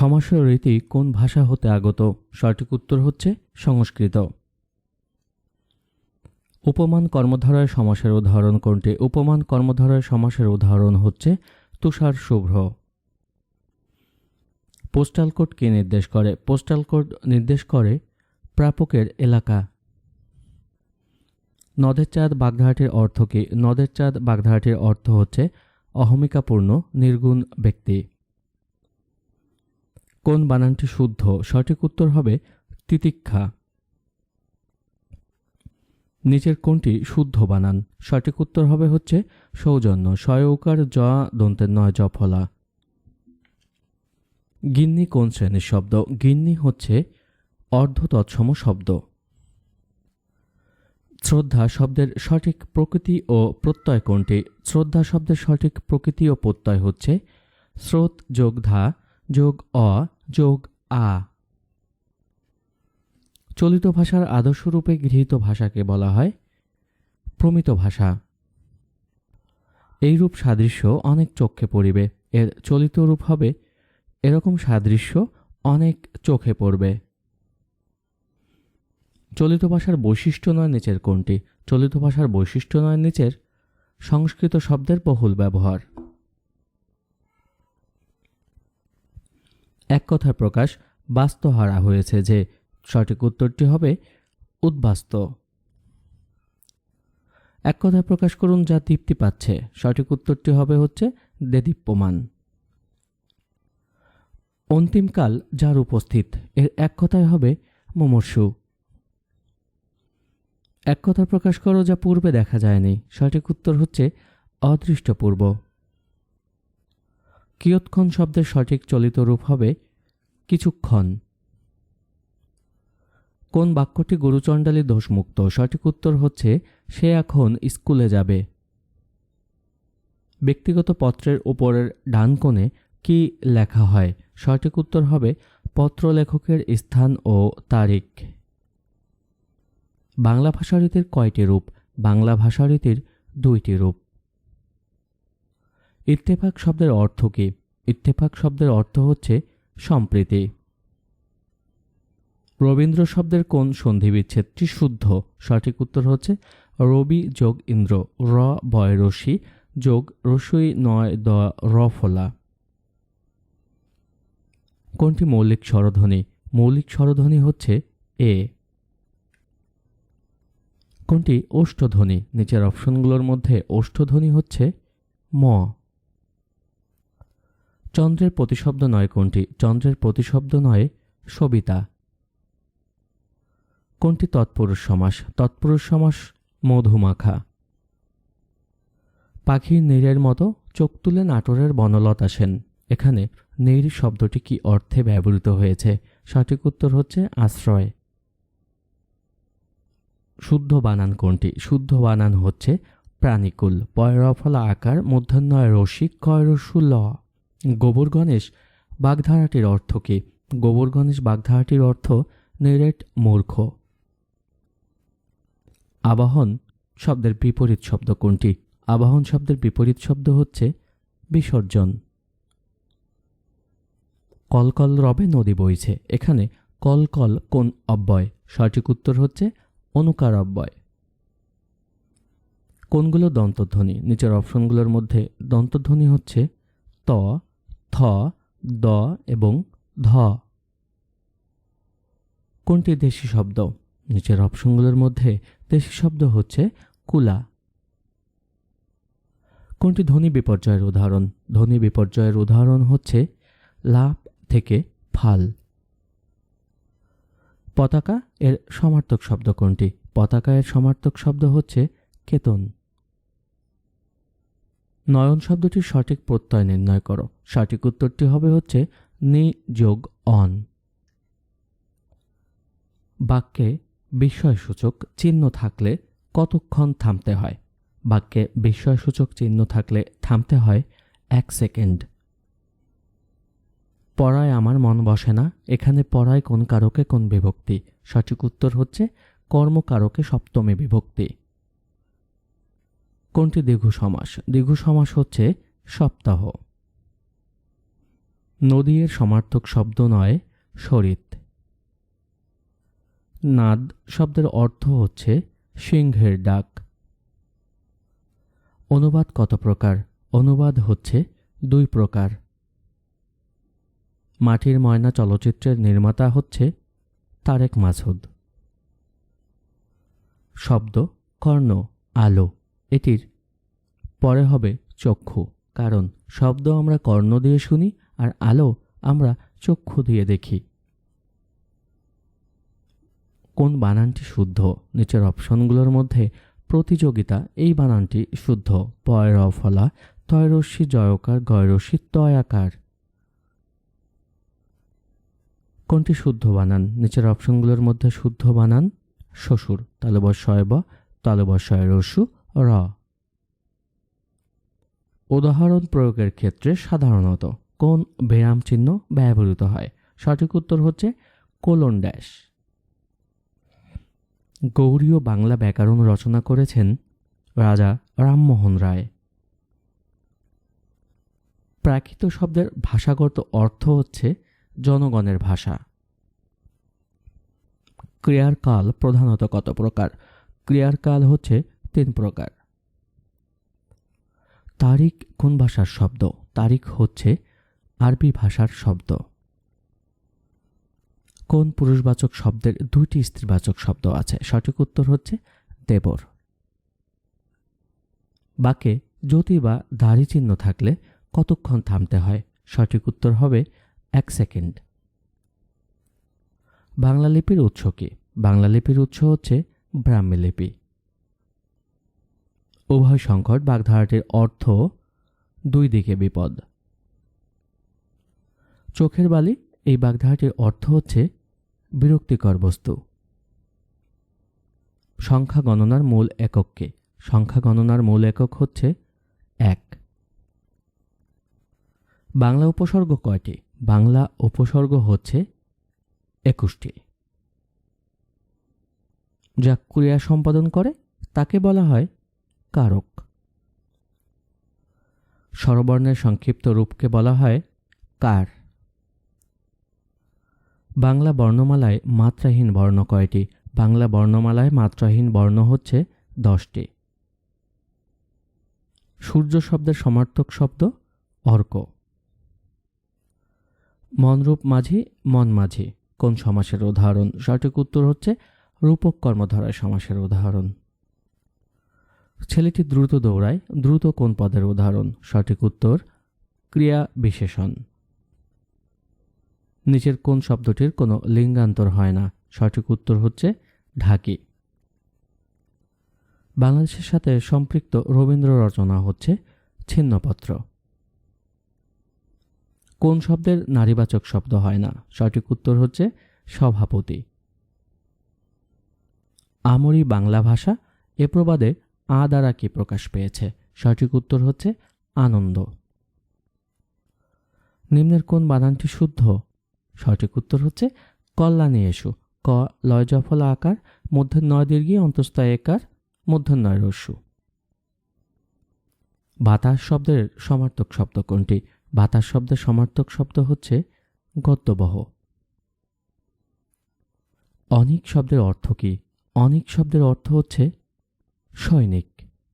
সমাসের রীতি কোন ভাষা হতে আগত? সঠিক উত্তর হচ্ছে সংস্কৃত। উপমান কর্মধারয় সমাসের উদাহরণ কোনটি? উপমান কর্মধারয় সমাসের উদাহরণ হচ্ছে তুষার শুভ্র। পোস্টাল কোড কি নির্দেশ করে? পোস্টাল কোড নির্দেশ করে প্রাপকের এলাকা। নদের চাঁদ বাগধারাটির অর্থ কি? নদের চাঁদ বাগধারাটির অর্থ হচ্ছে অহমিকাপূর্ণ নির্গুণ ব্যক্তি। কোন বানানটি শুদ্ধ? সঠিক উত্তর হবে তিতিক্ষা। নিচের কোনটি শুদ্ধ বানান? সঠিক উত্তর হবে হচ্ছে সৌজন্য। শয়ৌকার জ দন্তের নয় জফলা। গিন্নি কোন শ্রেণীর শব্দ? গিন্নি হচ্ছে অর্ধ তৎসম শব্দ। শ্রদ্ধা শব্দের সঠিক প্রকৃতি ও প্রত্যয় কোনটি? শ্রদ্ধা শব্দের সঠিক প্রকৃতি ও প্রত্যয় হচ্ছে স্রোত যোগ ধা যোগ অ যোগ আ। চলিত ভাষার আদর্শরূপে গৃহীত ভাষাকে বলা হয় প্রমিত ভাষা। এইরূপ সাদৃশ্য অনেক চক্ষে পড়িবে। এর চলিত রূপ হবে এরকম সাদৃশ্য অনেক চোখে পড়বে। চলিত ভাষার বৈশিষ্ট্য নয় নিচের কোনটি? চলিত ভাষার বৈশিষ্ট্য নয় নিচের সংস্কৃত শব্দের বহুল ব্যবহার। এক কথার প্রকাশ বাস্তহারা হয়েছে যে। সঠিক উত্তরটি হবে উদ্বাস্ত। এক কথায় প্রকাশ করুন যা তৃপ্তি পাচ্ছে। সঠিক উত্তরটি হবে হচ্ছে দেদীপ্যমান। অন্তিমকাল যার উপস্থিত, এর এক কথায় হবে মুমূর্ষু। এক কথায় প্রকাশ করো যা পূর্বে দেখা যায়নি। সঠিক উত্তর হচ্ছে অদৃষ্টপূর্ব। কিয়ৎক্ষণ শব্দের সঠিক চলিত রূপ হবে কিছুক্ষণ। কোন বাক্যটি গুরুচণ্ডালী দোষমুক্ত? সঠিক উত্তর হচ্ছে সে এখন স্কুলে যাবে। ব্যক্তিগত পত্রের উপরের ডান কোণে কি লেখা হয়? সঠিক উত্তর হবে পত্র লেখকের স্থান ও তারিখ। বাংলা ভাষারীতির কয়টি রূপ? বাংলা ভাষারীতির দুইটি রূপ। ইত্তেফাক শব্দের অর্থ কি? ইত্তেফাক শব্দের অর্থ হচ্ছে সম্প্রীতি। রবীন্দ্র শব্দের কোন সন্ধি বিচ্ছেদটি শুদ্ধ? সঠিক উত্তর হচ্ছে রবি যোগ ইন্দ্র, র বয় রশ্মি যোগ রসই নয় দ র ফলা। কোনটি মৌলিক স্বরধ্বনি? মৌলিক স্বরধ্বনি হচ্ছে এ। কোনটি ওষ্ঠধ্বনি? নিচের অপশনগুলোর মধ্যে ওষ্ঠধ্বনি হচ্ছে ম। চন্দ্রের প্রতিশব্দ নয় কোনটি? চন্দ্রের প্রতিশব্দ নয় সবিতা। কোনটি তৎপুরুষ সমাস? তৎপুরুষ সমাস মধুমাখা। পাখির নীড়ের মতো চোখ তুলে নাটোরের বনলতা সেন। এখানে নীড় শব্দটি কি অর্থে ব্যবহৃত হয়েছে? সঠিক উত্তর হচ্ছে আশ্রয়। শুদ্ধ বানান কোনটি? শুদ্ধ বানান হচ্ছে প্রাণীকুল। পয়রফলা আকার মূর্ধন্যয় রসিক কয়রসু ল। গোবর গণেশ বাগধারাটির অর্থ কি? গোবর গণেশ বাগধারাটির অর্থ নিরেট মূর্খ। আবাহন শব্দের বিপরীত শব্দ কোনটি? আবাহন শব্দের বিপরীত শব্দ হচ্ছে বিসর্জন। কলকল রবে নদী বইছে। এখানে কলকল কোন অব্যয়? সঠিক উত্তর হচ্ছে অনুকার অব্যয়। কোনগুলো দন্তধ্বনি? নিচের অপশনগুলোর মধ্যে দন্তধ্বনি হচ্ছে ত, থ, দ এবং ধ। কোনটি দেশি শব্দ? নিচের অপশনগুলোর মধ্যে দেশি শব্দ হচ্ছে কুলা। কোনটি ধ্বনি বিপর্যয়ের উদাহরণ? ধ্বনি বিপর্যয়ের উদাহরণ হচ্ছে লাভ থেকে ফাল। পতাকা এর সমার্থক শব্দ কোনটি? পতাকা এর সমার্থক শব্দ হচ্ছে কেতন। নয়ন শব্দটির সঠিক প্রত্যয় নির্ণয় করো। সঠিক উত্তরটি হবে হচ্ছে নি যোগ অন। বাক্যে বিস্ময়সূচক চিহ্ন থাকলে কতক্ষণ থামতে হয়? বাক্যে বিস্ময়সূচক চিহ্ন থাকলে থামতে হয় 1 সেকেন্ড। পড়ায় আমার মন বসে না। এখানে পড়ায় কোন কারকে কোন বিভক্তি? সঠিক উত্তর হচ্ছে কর্মকারকে সপ্তমী বিভক্তি। কোনটি দ্বিগু সমাস? দ্বিগু সমাস হচ্ছে সপ্তাহ। নদী এর সমার্থক শব্দ নয়, সরিত। নাদ শব্দের অর্থ হচ্ছে সিংহের ডাক। অনুবাদ কত প্রকার? অনুবাদ হচ্ছে 2 প্রকার। মাটির ময়না চলচ্চিত্রের নির্মাতা হচ্ছে তারেক মাসুদ। শব্দ কর্ণ, আলো, এটির পরে হবে চক্ষু, কারণ শব্দ আমরা কর্ণ দিয়ে শুনি আর আলো আমরা চক্ষু দিয়ে দেখি। কোন বানানটি শুদ্ধ? নিচের অপশনগুলোর মধ্যে প্রতিযোগিতা এই বানানটি শুদ্ধ। পয় র ফলা, তয় রস্যি জয়কার, গয় রস্যি তয় আকার। কোনটি শুদ্ধ বানান? নিচের অপশনগুলোর মধ্যে শুদ্ধ বানান শ্বশুর, তালবস্যয় ব, তালবস্যয় রস্যু র। উদাহরণ প্রয়োগের ক্ষেত্রে সাধারণত কোন বিরাম চিহ্ন ব্যবহৃত হয়? সঠিক উত্তর হচ্ছে কোলন ড্যাশ। গৌড়ীয় বাংলা ব্যাকরণ রচনা করেছেন রাজা রামমোহন রায়। প্রাকৃত শব্দের ভাষাগত অর্থ হচ্ছে জনগণের ভাষা। ক্রিয়ার কাল প্রধানত কত প্রকার? ক্রিয়ার কাল হচ্ছে 3 প্রকার। তারিখ কোন ভাষার শব্দ? তারিখ হচ্ছে আরবি ভাষার শব্দ। কোন পুরুষবাচক শব্দের 2টি স্ত্রীবাচক শব্দ আছে? সঠিক উত্তর হচ্ছে দেবর। বাক্যে জ্যোতি বা দাড়ি চিহ্ন থাকলে কতক্ষণ থামতে হয়? সঠিক উত্তর হবে 1 সেকেন্ড। বাংলা লিপির উৎস কি? বাংলা লিপির উৎস হচ্ছে ব্রাহ্মী লিপি। উভয় সংকট বাগধারাটির অর্থ 2 দিকে বিপদ। চোখের বালি এই বাগধারাটির অর্থ হচ্ছে বিরক্তিকর বস্তু। সংখ্যা গণনার মূল একক কি? সংখ্যা গণনার মূল একক হচ্ছে 1। বাংলা উপসর্গ কয়টি? বাংলা উপসর্গ হচ্ছে 21টি। যা ক্রিয়া সম্পাদন করে তাকে বলা হয় কারক। স্বরবর্ণের সংক্ষিপ্ত রূপকে বলা হয় কার। বাংলা বর্ণমালায় মাত্রাহীন বর্ণ কয়টি? বাংলা বর্ণমালায় মাত্রাহীন বর্ণ হচ্ছে 10টি। সূর্য শব্দের সমার্থক শব্দ অর্ক। মনরূপ মাঝি, মন মাঝি কোন সমাসের উদাহরণ? সঠিক উত্তর হচ্ছে রূপক কর্মধারয় সমাসের উদাহরণ। ছেলেটি দ্রুত দৌড়ায়, দ্রুত কোন পদের উদাহরণ? সঠিক উত্তর ক্রিয়া বিশেষণ। নিচের কোন শব্দটির কোনো লিঙ্গান্তর হয় না? সঠিক উত্তর হচ্ছে ঢাকি। বাংলাদেশের সাথে সম্পৃক্ত রবীন্দ্র রচনা হচ্ছে ছিন্নপত্র। কোন শব্দের নারীবাচক শব্দ হয় না? সঠিক উত্তর হচ্ছে সভাপতি। আমরি বাংলা ভাষা এ প্রবাদে আ দ্বারা কি প্রকাশ পেয়েছে? সঠিক উত্তর হচ্ছে আনন্দ। নিম্নের কোন বানানটি শুদ্ধ? সঠিক উত্তর হচ্ছে কল্যাণী এসু। ক লয় জফলা আকার, মূর্ধন্য দীর্ঘী অন্তস্থ একার, মূর্ধন্য রস্যু। বাতাস শব্দের সমার্থক শব্দ কোনটি? বাতাস শব্দের সমার্থক শব্দ হচ্ছে গদ্যবহ। অনিক শব্দের অর্থ কি? অনিক শব্দের অর্থ হচ্ছে সৈনিক।